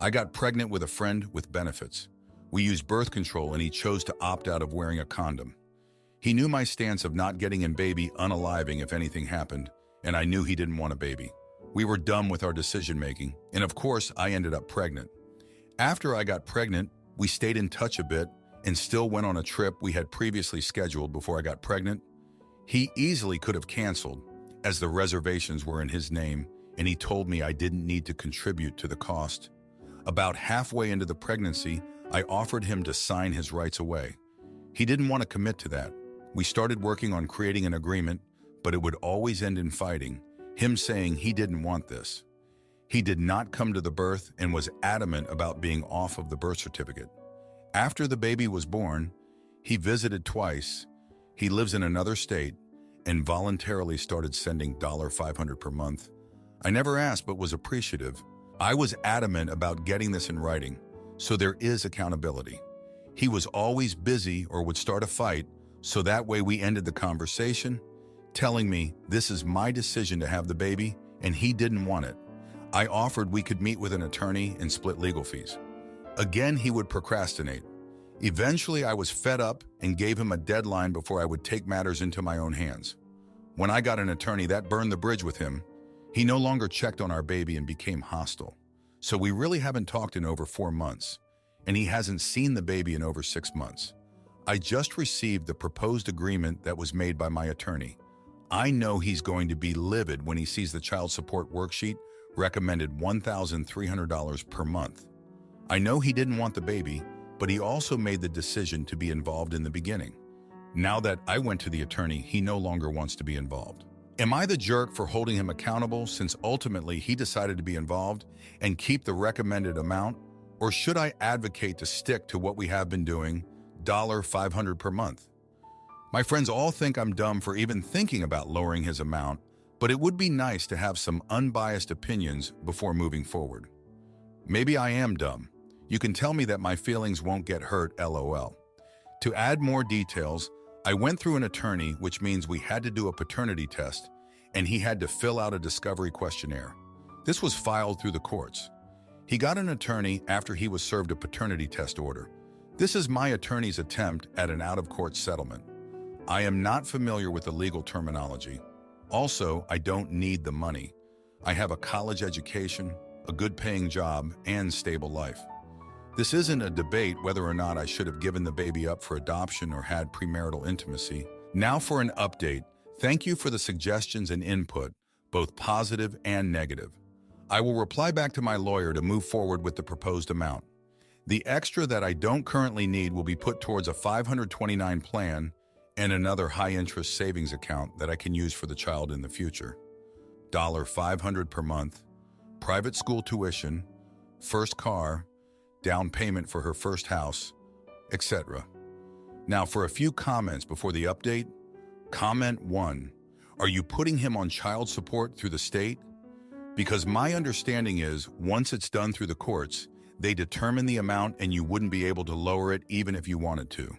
I got pregnant with a friend with benefits. We used birth control and he chose to opt out of wearing a condom. He knew my stance of not getting a baby unaliving if anything happened, and I knew he didn't want a baby. We were done with our decision making, and of course, I ended up pregnant. After I got pregnant, we stayed in touch a bit and still went on a trip we had previously scheduled before I got pregnant. He easily could have canceled, as the reservations were in his name, and he told me I didn't need to contribute to the cost. About halfway into the pregnancy, I offered him to sign his rights away. He didn't want to commit to that. We started working on creating an agreement, but it would always end in fighting, him saying he didn't want this. He did not come to the birth and was adamant about being off of the birth certificate. After the baby was born, he visited twice. He lives in another state and voluntarily started sending $500 per month. I never asked but was appreciative. I was adamant about getting this in writing, so there is accountability. He was always busy or would start a fight, so that way we ended the conversation, telling me this is my decision to have the baby and he didn't want it. I offered we could meet with an attorney and split legal fees. Again, he would procrastinate. Eventually, I was fed up and gave him a deadline before I would take matters into my own hands. When I got an attorney, that burned the bridge with him. He no longer checked on our baby and became hostile. So we really haven't talked in over 4 months, and he hasn't seen the baby in over 6 months. I just received the proposed agreement that was made by my attorney. I know he's going to be livid when he sees the child support worksheet recommended $1,300 per month. I know he didn't want the baby, but he also made the decision to be involved in the beginning. Now that I went to the attorney, he no longer wants to be involved. Am I the jerk for holding him accountable since ultimately he decided to be involved and keep the recommended amount? Or should I advocate to stick to what we have been doing, $500 per month? My friends all think I'm dumb for even thinking about lowering his amount, but it would be nice to have some unbiased opinions before moving forward. Maybe I am dumb. You can tell me that my feelings won't get hurt, LOL. To add more details, I went through an attorney, which means we had to do a paternity test, and he had to fill out a discovery questionnaire. This was filed through the courts. He got an attorney after he was served a paternity test order. This is my attorney's attempt at an out-of-court settlement. I am not familiar with the legal terminology. Also, I don't need the money. I have a college education, a good-paying job, and stable life. This isn't a debate whether or not I should have given the baby up for adoption or had premarital intimacy. Now for an update. Thank you for the suggestions and input, both positive and negative. I will reply back to my lawyer to move forward with the proposed amount. The extra that I don't currently need will be put towards a 529 plan and another high-interest savings account that I can use for the child in the future. $500 per month, private school tuition, first car, down payment for her first house, etc. Now for a few comments before the update. Comment 1. Are you putting him on child support through the state? Because my understanding is, once it's done through the courts, they determine the amount and you wouldn't be able to lower it even if you wanted to.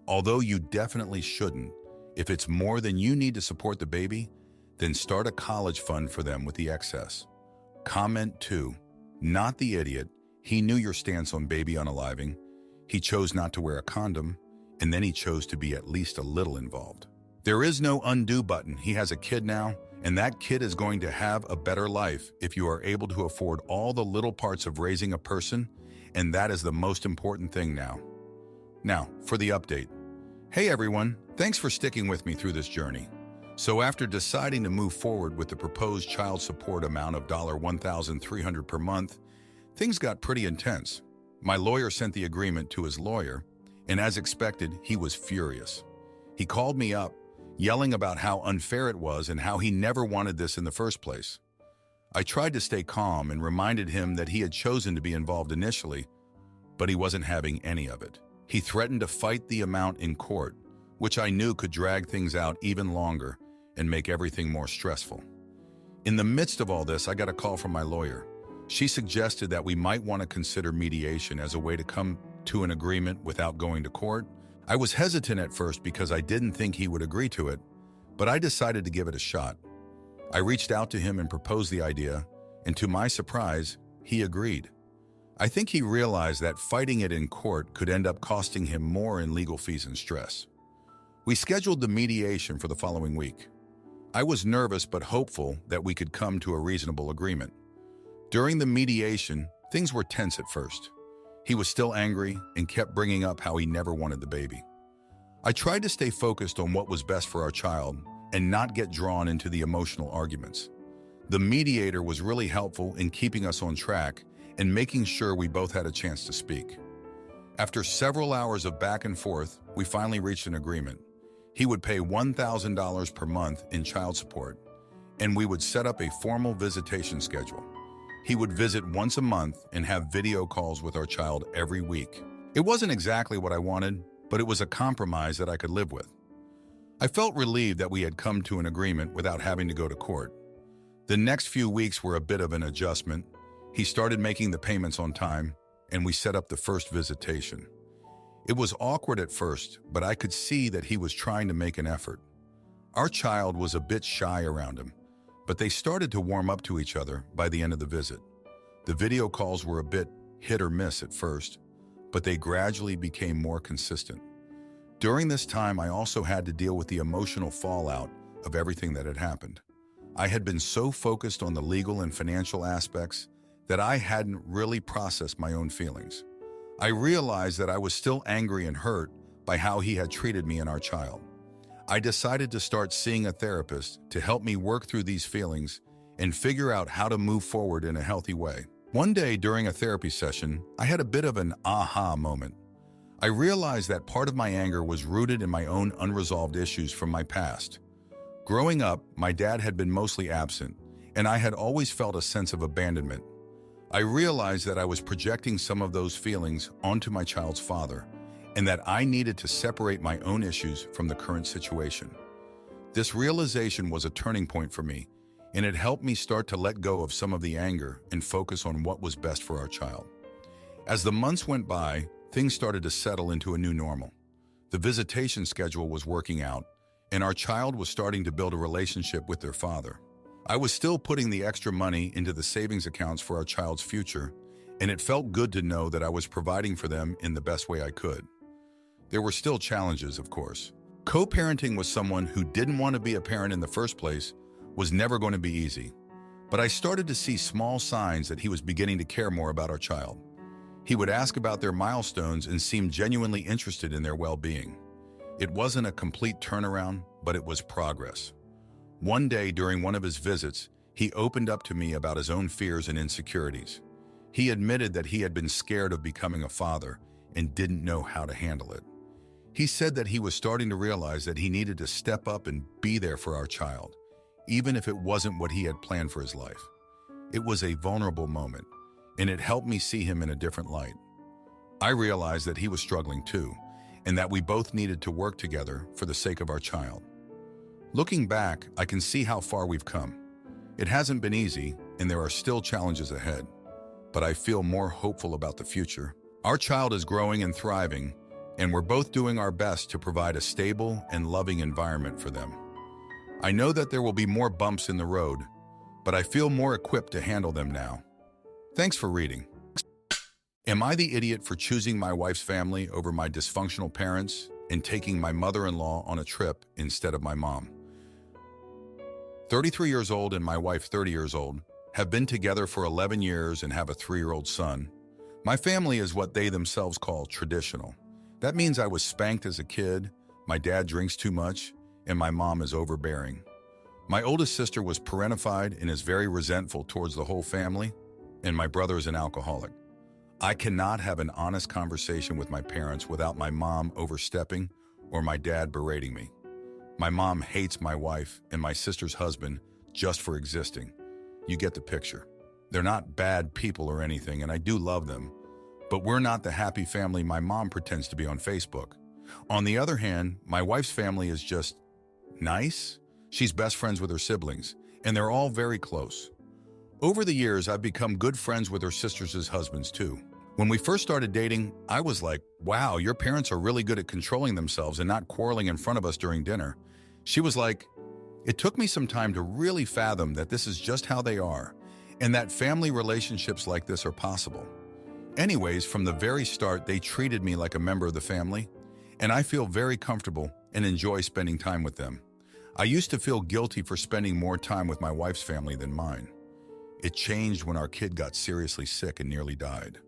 Although you definitely shouldn't. If it's more than you need to support the baby, then start a college fund for them with the excess. Comment 2. Not the idiot. He knew your stance on baby unaliving. He chose not to wear a condom, and then he chose to be at least a little involved. There is no undo button. He has a kid now, and that kid is going to have a better life if you are able to afford all the little parts of raising a person, and that is the most important thing now. Now, for the update. Hey everyone, thanks for sticking with me through this journey. So after deciding to move forward with the proposed child support amount of $1,300 per month, things got pretty intense. My lawyer sent the agreement to his lawyer, and as expected, he was furious. He called me up, yelling about how unfair it was and how he never wanted this in the first place. I tried to stay calm and reminded him that he had chosen to be involved initially, but he wasn't having any of it. He threatened to fight the amount in court, which I knew could drag things out even longer and make everything more stressful. In the midst of all this, I got a call from my lawyer. She suggested that we might want to consider mediation as a way to come to an agreement without going to court. I was hesitant at first because I didn't think he would agree to it, but I decided to give it a shot. I reached out to him and proposed the idea, and to my surprise, he agreed. I think he realized that fighting it in court could end up costing him more in legal fees and stress. We scheduled the mediation for the following week. I was nervous but hopeful that we could come to a reasonable agreement. During the mediation, things were tense at first. He was still angry and kept bringing up how he never wanted the baby. I tried to stay focused on what was best for our child and not get drawn into the emotional arguments. The mediator was really helpful in keeping us on track and making sure we both had a chance to speak. After several hours of back and forth, we finally reached an agreement. He would pay $1,000 per month in child support, and we would set up a formal visitation schedule. He would visit once a month and have video calls with our child every week. It wasn't exactly what I wanted, but it was a compromise that I could live with. I felt relieved that we had come to an agreement without having to go to court. The next few weeks were a bit of an adjustment. He started making the payments on time, and we set up the first visitation. It was awkward at first, but I could see that he was trying to make an effort. Our child was a bit shy around him, but they started to warm up to each other by the end of the visit. The video calls were a bit hit or miss at first, but they gradually became more consistent. During this time, I also had to deal with the emotional fallout of everything that had happened. I had been so focused on the legal and financial aspects that I hadn't really processed my own feelings. I realized that I was still angry and hurt by how he had treated me and our child. I decided to start seeing a therapist to help me work through these feelings and figure out how to move forward in a healthy way. One day during a therapy session, I had a bit of an aha moment. I realized that part of my anger was rooted in my own unresolved issues from my past. Growing up, my dad had been mostly absent, and I had always felt a sense of abandonment. I realized that I was projecting some of those feelings onto my child's father, and that I needed to separate my own issues from the current situation. This realization was a turning point for me, and it helped me start to let go of some of the anger and focus on what was best for our child. As the months went by, things started to settle into a new normal. The visitation schedule was working out, and our child was starting to build a relationship with their father. I was still putting the extra money into the savings accounts for our child's future, and it felt good to know that I was providing for them in the best way I could. There were still challenges, of course. Co-parenting with someone who didn't want to be a parent in the first place was never going to be easy, but I started to see small signs that he was beginning to care more about our child. He would ask about their milestones and seem genuinely interested in their well-being. It wasn't a complete turnaround, but it was progress. One day during one of his visits, he opened up to me about his own fears and insecurities. He admitted that he had been scared of becoming a father and didn't know how to handle it. He said that he was starting to realize that he needed to step up and be there for our child, even if it wasn't what he had planned for his life. It was a vulnerable moment, and it helped me see him in a different light. I realized that he was struggling too, and that we both needed to work together for the sake of our child. Looking back, I can see how far we've come. It hasn't been easy, and there are still challenges ahead, but I feel more hopeful about the future. Our child is growing and thriving, and we're both doing our best to provide a stable and loving environment for them. I know that there will be more bumps in the road, but I feel more equipped to handle them now. Thanks for reading. Am I the idiot for choosing my wife's family over my dysfunctional parents and taking my mother-in-law on a trip instead of my mom? 33 years old and my wife 30 years old, have been together for 11 years and have a 3-year-old son. My family is what they themselves call traditional. That means I was spanked as a kid, my dad drinks too much, and my mom is overbearing. My oldest sister was parentified and is very resentful towards the whole family, and my brother is an alcoholic. I cannot have an honest conversation with my parents without my mom overstepping or my dad berating me. My mom hates my wife and my sister's husband just for existing. You get the picture. They're not bad people or anything, and I do love them, but we're not the happy family my mom pretends to be on Facebook. On the other hand, my wife's family is just nice. She's best friends with her siblings, and they're all very close. Over the years, I've become good friends with her sisters' husbands too. When we first started dating, I was like, wow, your parents are really good at controlling themselves and not quarreling in front of us during dinner. She was like, it took me some time to really fathom that this is just how they are, and that family relationships like this are possible. Anyways, from the very start, they treated me like a member of the family, and I feel very comfortable and enjoy spending time with them. I used to feel guilty for spending more time with my wife's family than mine. It changed when our kid got seriously sick and nearly died.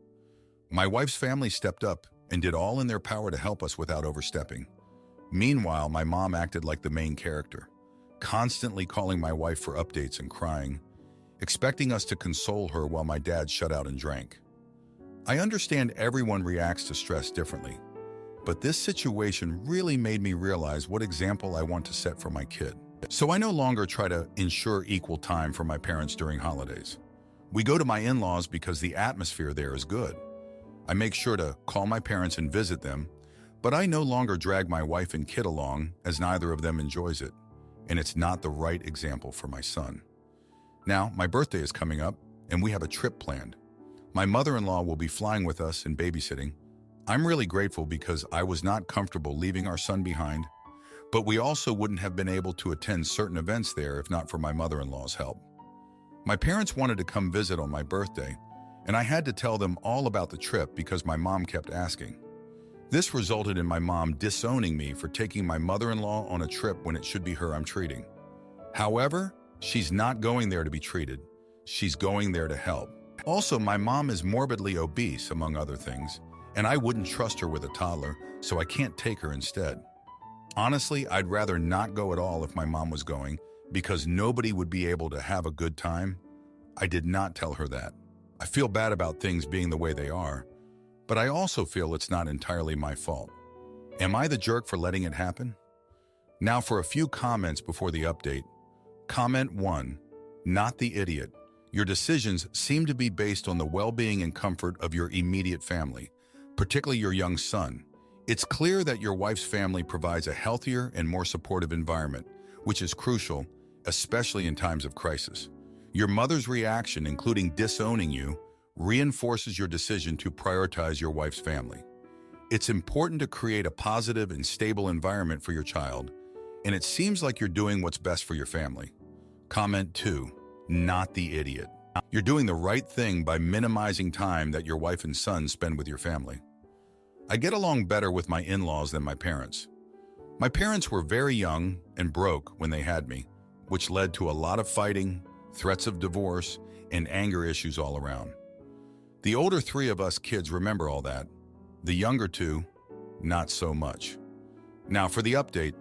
My wife's family stepped up and did all in their power to help us without overstepping. Meanwhile, my mom acted like the main character, constantly calling my wife for updates and crying, expecting us to console her while my dad shut out and drank. I understand everyone reacts to stress differently, but this situation really made me realize what example I want to set for my kid. So I no longer try to ensure equal time for my parents during holidays. We go to my in-laws because the atmosphere there is good. I make sure to call my parents and visit them, but I no longer drag my wife and kid along as neither of them enjoys it, and it's not the right example for my son. Now, my birthday is coming up, and we have a trip planned. My mother-in-law will be flying with us and babysitting. I'm really grateful because I was not comfortable leaving our son behind, but we also wouldn't have been able to attend certain events there if not for my mother-in-law's help. My parents wanted to come visit on my birthday, and I had to tell them all about the trip because my mom kept asking. This resulted in my mom disowning me for taking my mother-in-law on a trip when it should be her I'm treating. However, she's not going there to be treated. She's going there to help. Also, my mom is morbidly obese, among other things, and I wouldn't trust her with a toddler, so I can't take her instead. Honestly, I'd rather not go at all if my mom was going, because nobody would be able to have a good time. I did not tell her that. I feel bad about things being the way they are, but I also feel it's not entirely my fault. Am I the jerk for letting it happen? Now for a few comments before the update. Comment 1. Not the idiot. Your decisions seem to be based on the well-being and comfort of your immediate family, particularly your young son. It's clear that your wife's family provides a healthier and more supportive environment, which is crucial, especially in times of crisis. Your mother's reaction, including disowning you, reinforces your decision to prioritize your wife's family. It's important to create a positive and stable environment for your child, and it seems like you're doing what's best for your family. Comment 2. Not the idiot. You're doing the right thing by minimizing time that your wife and son spend with your family. I get along better with my in-laws than my parents. My parents were very young and broke when they had me, which led to a lot of fighting, threats of divorce, and anger issues all around. The older 3 of us kids remember all that. The younger 2, not so much. Now for the update.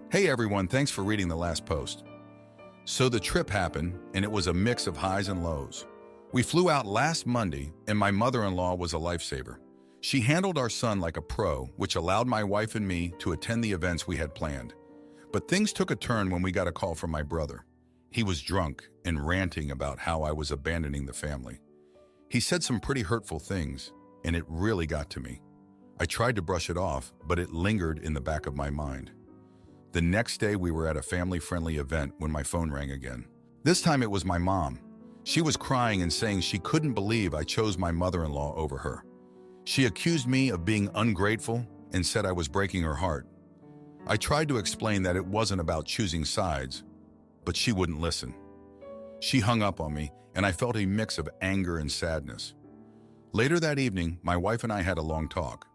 Hey everyone, thanks for reading the last post. So the trip happened, and it was a mix of highs and lows. We flew out last Monday, and my mother-in-law was a lifesaver. She handled our son like a pro, which allowed my wife and me to attend the events we had planned. But things took a turn when we got a call from my brother. He was drunk and ranting about how I was abandoning the family. He said some pretty hurtful things, and it really got to me. I tried to brush it off, but it lingered in the back of my mind. The next day, we were at a family-friendly event when my phone rang again. This time it was my mom. She was crying and saying she couldn't believe I chose my mother-in-law over her. She accused me of being ungrateful and said I was breaking her heart. I tried to explain that it wasn't about choosing sides, but she wouldn't listen. She hung up on me, and I felt a mix of anger and sadness. Later that evening, my wife and I had a long talk.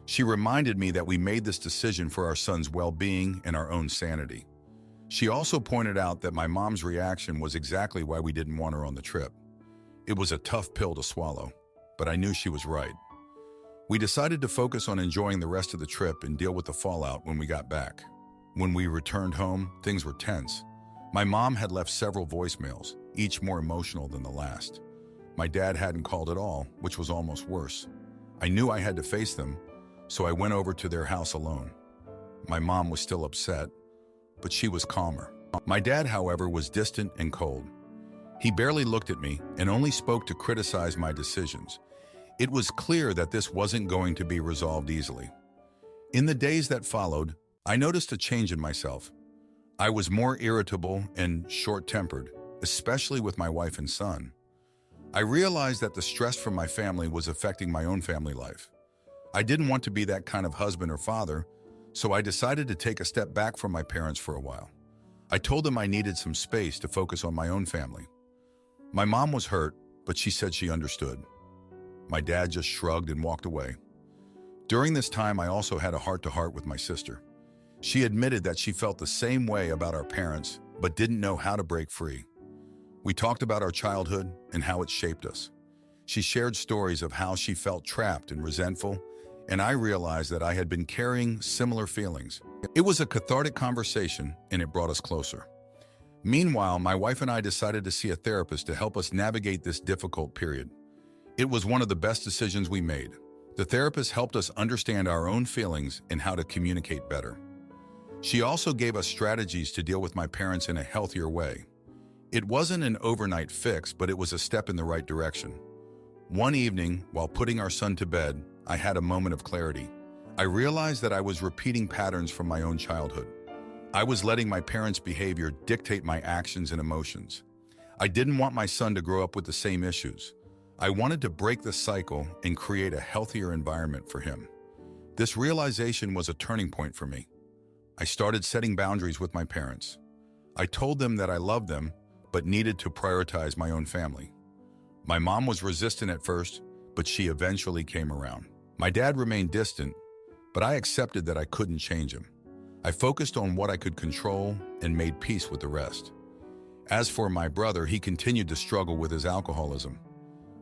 She reminded me that we made this decision for our son's well-being and our own sanity. She also pointed out that my mom's reaction was exactly why we didn't want her on the trip. It was a tough pill to swallow, but I knew she was right. We decided to focus on enjoying the rest of the trip and deal with the fallout when we got back. When we returned home, things were tense. My mom had left several voicemails, each more emotional than the last. My dad hadn't called at all, which was almost worse. I knew I had to face them, so I went over to their house alone. My mom was still upset, but she was calmer. My dad, however, was distant and cold. He barely looked at me and only spoke to criticize my decisions. It was clear that this wasn't going to be resolved easily. In the days that followed, I noticed a change in myself. I was more irritable and short-tempered, especially with my wife and son. I realized that the stress from my family was affecting my own family life. I didn't want to be that kind of husband or father, so I decided to take a step back from my parents for a while. I told them I needed some space to focus on my own family. My mom was hurt, but she said she understood. My dad just shrugged and walked away. During this time, I also had a heart-to-heart with my sister. She admitted that she felt the same way about our parents, but didn't know how to break free. We talked about our childhood and how it shaped us. She shared stories of how she felt trapped and resentful, and I realized that I had been carrying similar feelings. It was a cathartic conversation, and it brought us closer. Meanwhile, my wife and I decided to see a therapist to help us navigate this difficult period. It was one of the best decisions we made. The therapist helped us understand our own feelings and how to communicate better. She also gave us strategies to deal with my parents in a healthier way. It wasn't an overnight fix, but it was a step in the right direction. One evening, while putting our son to bed, I had a moment of clarity. I realized that I was repeating patterns from my own childhood. I was letting my parents' behavior dictate my actions and emotions. I didn't want my son to grow up with the same issues. I wanted to break the cycle and create a healthier environment for him. This realization was a turning point for me. I started setting boundaries with my parents. I told them that I loved them, but needed to prioritize my own family. My mom was resistant at first, but she eventually came around. My dad remained distant, but I accepted that I couldn't change him. I focused on what I could control and made peace with the rest. As for my brother, he continued to struggle with his alcoholism.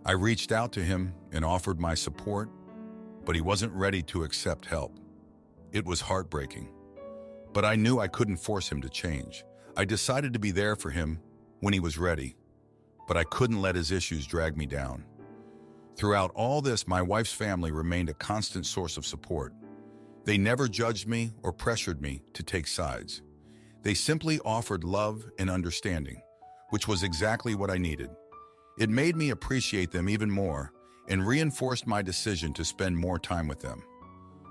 I reached out to him and offered my support, but he wasn't ready to accept help. It was heartbreaking, but I knew I couldn't force him to change. I decided to be there for him when he was ready, but I couldn't let his issues drag me down. Throughout all this, my wife's family remained a constant source of support. They never judged me or pressured me to take sides. They simply offered love and understanding, which was exactly what I needed. It made me appreciate them even more and reinforced my decision to spend more time with them.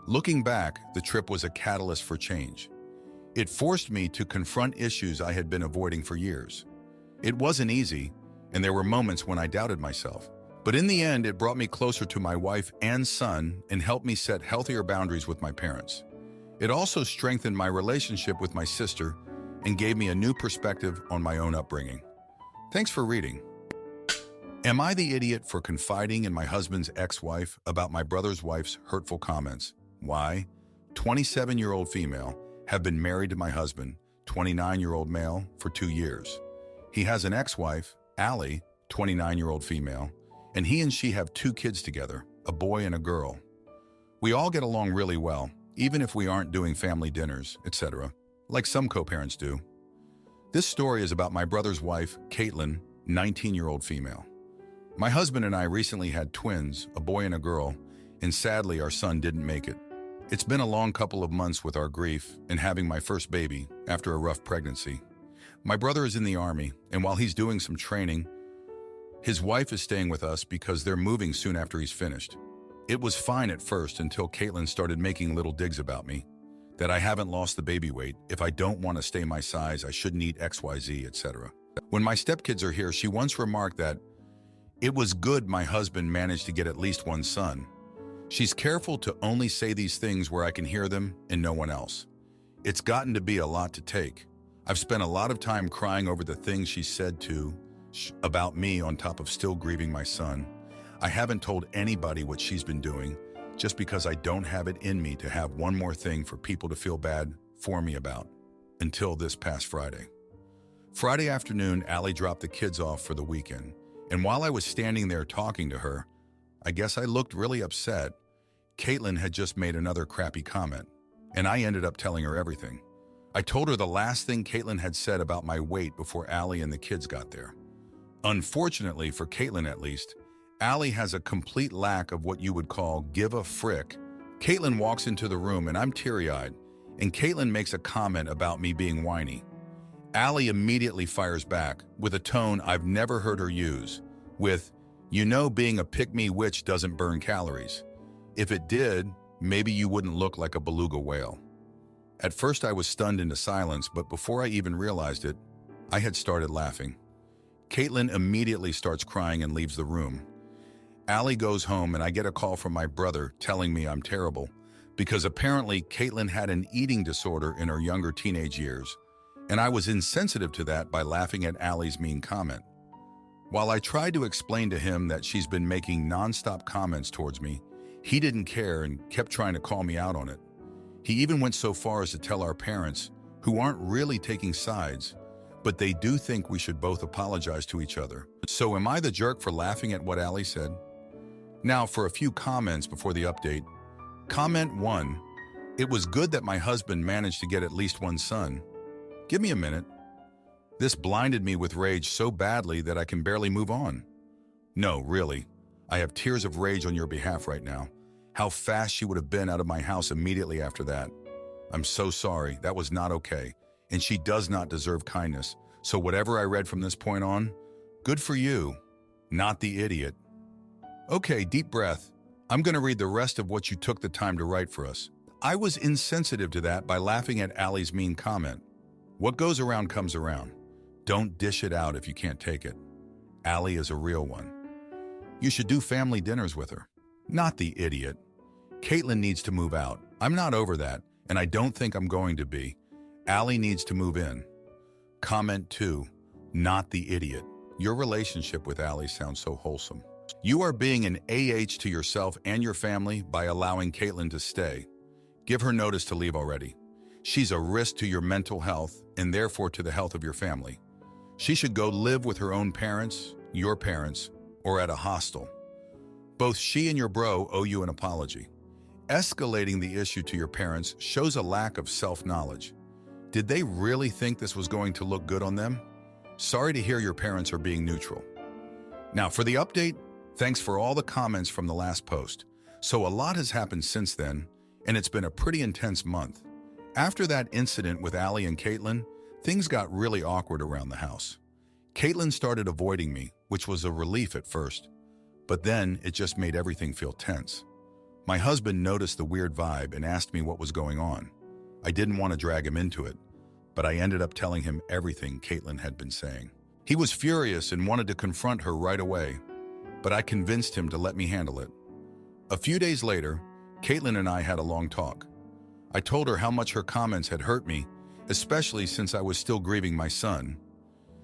Looking back, the trip was a catalyst for change. It forced me to confront issues I had been avoiding for years. It wasn't easy, and there were moments when I doubted myself. But in the end, it brought me closer to my wife and son and helped me set healthier boundaries with my parents. It also strengthened my relationship with my sister and gave me a new perspective on my own upbringing. Thanks for reading. Am I the idiot for confiding in my husband's ex-wife about my brother's wife's hurtful comments? Why? 27-year-old female, have been married to my husband, 29-year-old male, for 2 years. He has an ex-wife, Allie, 29-year-old female, and he and she have 2 kids together, a boy and a girl. We all get along really well, even if we aren't doing family dinners, etc., like some co-parents do. This story is about my brother's wife, Caitlin, 19-year-old female. My husband and I recently had twins, a boy and a girl, and sadly our son didn't make it. It's been a long couple of months with our grief and having my first baby after a rough pregnancy. My brother is in the Army, and while he's doing some training, his wife is staying with us because they're moving soon after he's finished. It was fine at first until Caitlin started making little digs about me, that I haven't lost the baby weight, if I don't want to stay my size, I shouldn't eat XYZ, etc. When my stepkids are here, she once remarked that it was good my husband managed to get at least one son. She's careful to only say these things where I can hear them and no one else. It's gotten to be a lot to take. I've spent a lot of time crying over the things she said about me on top of still grieving my son. I haven't told anybody what she's been doing just because I don't have it in me to have one more thing for people to feel bad for me about, until this past Friday. Friday afternoon, Allie dropped the kids off for the weekend, and while I was standing there talking to her, I guess I looked really upset. Caitlin had just made another crappy comment, and I ended up telling her everything. I told her the last thing Caitlin had said about my weight before Allie and the kids got there. Unfortunately, for Caitlin at least, Allie has a complete lack of what you would call give a frick. Caitlin walks into the room and I'm teary-eyed, and Caitlin makes a comment about me being whiny. Allie immediately fires back with a tone I've never heard her use, with, "You know, being a pick-me witch doesn't burn calories. If it did, maybe you wouldn't look like a beluga whale." At first I was stunned into silence, but before I even realized it, I had started laughing. Caitlin immediately starts crying and leaves the room. Allie goes home and I get a call from my brother telling me I'm terrible because apparently Caitlin had an eating disorder in her younger teenage years, and I was insensitive to that by laughing at Allie's mean comment. While I tried to explain to him that she's been making nonstop comments towards me, he didn't care and kept trying to call me out on it. He even went so far as to tell our parents, who aren't really taking sides, but they do think we should both apologize to each other. So am I the jerk for laughing at what Ali said? Now for a few comments before the update. Comment 1. It was good that my husband managed to get at least one son. Give me a minute. This blinded me with rage so badly that I can barely move on. No, really. I have tears of rage on your behalf right now. How fast she would have been out of my house immediately after that. I'm so sorry. That was not okay. And she does not deserve kindness. So whatever I read from this point on, good for you, not the idiot. Okay, deep breath. I'm going to read the rest of what you took the time to write for us. I was insensitive to that by laughing at Ali's mean comment. What goes around comes around. Don't dish it out if you can't take it. Ali is a real one. You should do family dinners with her. Not the idiot. Caitlin needs to move out. I'm not over that, and I don't think I'm going to be. Ali needs to move in. Comment 2. Not the idiot. Your relationship with Ali sounds so wholesome. You are being an AH to yourself and your family by allowing Caitlin to stay. Give her notice to leave already. She's a risk to your mental health and therefore to the health of your family. She should go live with her own parents, your parents, or at a hostel. Both she and your bro owe you an apology. Escalating the issue to your parents shows a lack of self-knowledge. Did they really think this was going to look good on them? Sorry to hear your parents are being neutral. Now for the update, thanks for all the comments from the last post. So a lot has happened since then, and it's been a pretty intense month. After that incident with Ali and Caitlin, things got really awkward around the house. Caitlin started avoiding me, which was a relief at first, but then it just made everything feel tense. My husband noticed the weird vibe and asked me what was going on. I didn't want to drag him into it, but I ended up telling him everything Caitlin had been saying. He was furious and wanted to confront her right away, but I convinced him to let me handle it. A few days later, Caitlin and I had a long talk. I told her how much her comments had hurt me, especially since I was still grieving my son.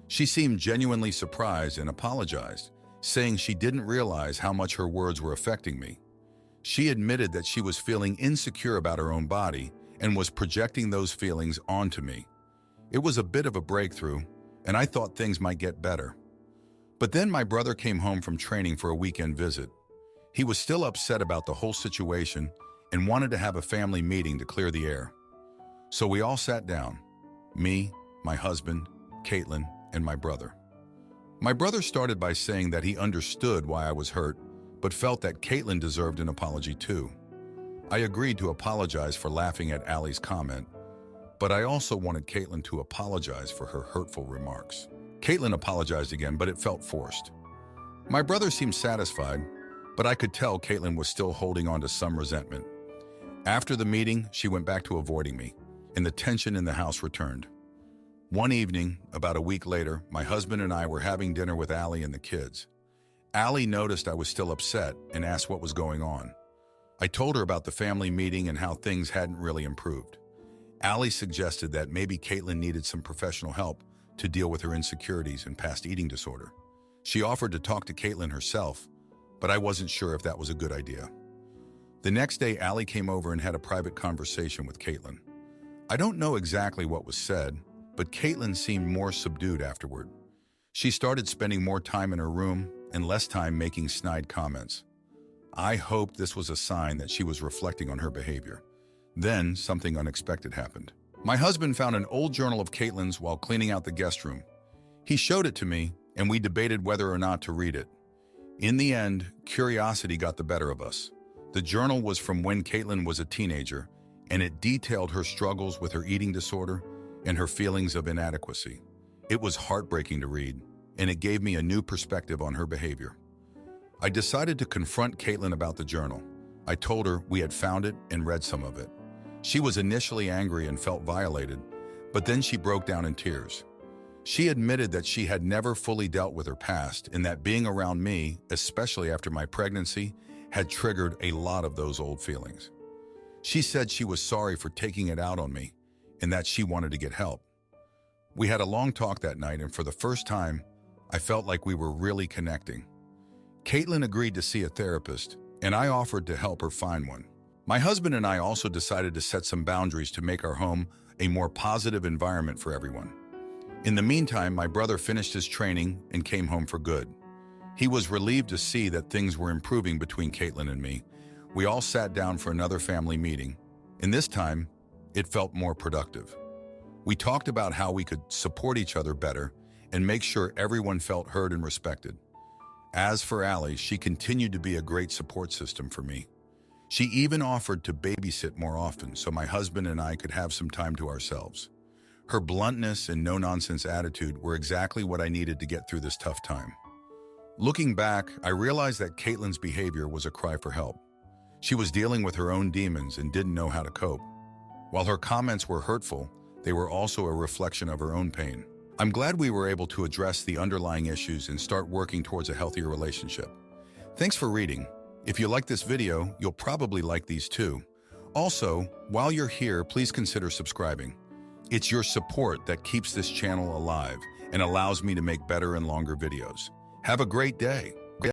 She seemed genuinely surprised and apologized, saying she didn't realize how much her words were affecting me. She admitted that she was feeling insecure about her own body and was projecting those feelings onto me. It was a bit of a breakthrough, and I thought things might get better. But then my brother came home from training for a weekend visit. He was still upset about the whole situation and wanted to have a family meeting to clear the air. So we all sat down, me, my husband, Caitlin, and my brother. My brother started by saying that he understood why I was hurt, but felt that Caitlin deserved an apology too. I agreed to apologize for laughing at Ali's comment, but I also wanted Caitlin to apologize for her hurtful remarks. Caitlin apologized again, but it felt forced. My brother seemed satisfied, but I could tell Caitlin was still holding on to some resentment. After the meeting, she went back to avoiding me, and the tension in the house returned. One evening, about a week later, my husband and I were having dinner with Ali and the kids. Ali noticed I was still upset and asked what was going on. I told her about the family meeting and how things hadn't really improved. Ali suggested that maybe Caitlin needed some professional help to deal with her insecurities and past eating disorder. She offered to talk to Caitlin herself, but I wasn't sure if that was a good idea. The next day, Ali came over and had a private conversation with Caitlin. I don't know exactly what was said, but Caitlin seemed more subdued afterward. She started spending more time in her room and less time making snide comments. I hoped this was a sign that she was reflecting on her behavior. Then, something unexpected happened. My husband found an old journal of Caitlin's while cleaning out the guest room. He showed it to me, and we debated whether or not to read it. In the end, curiosity got the better of us. The journal was from when Caitlin was a teenager, and it detailed her struggles with her eating disorder and her feelings of inadequacy. It was heartbreaking to read, and it gave me a new perspective on her behavior. I decided to confront Caitlin about the journal. I told her we had found it and read some of it. She was initially angry and felt violated, but then she broke down in tears. She admitted that she had never fully dealt with her past and that being around me, especially after my pregnancy, had triggered a lot of those old feelings. She said she was sorry for taking it out on me and that she wanted to get help. We had a long talk that night, and for the first time, I felt like we were really connecting. Caitlin agreed to see a therapist, and I offered to help her find one. My husband and I also decided to set some boundaries to make our home a more positive environment for everyone. In the meantime, my brother finished his training and came home for good. He was relieved to see that things were improving between Caitlin and me. We all sat down for another family meeting, and this time, it felt more productive. We talked about how we could support each other better and make sure everyone felt heard and respected. As for Allie, she continued to be a great support system for me. She even offered to babysit more often so my husband and I could have some time to ourselves. Her bluntness and no-nonsense attitude were exactly what I needed to get through this tough time. Looking back, I realized that Caitlin's behavior was a cry for help. She was dealing with her own demons and didn't know how to cope. While her comments were hurtful, they were also a reflection of her own pain. I'm glad we were able to address the underlying issues and start working towards a healthier relationship. Thanks for reading. If you like this video, you'll probably like these too. Also, while you're here, please consider subscribing. It's your support that keeps this channel alive and allows me to make better and longer videos. Have a great day.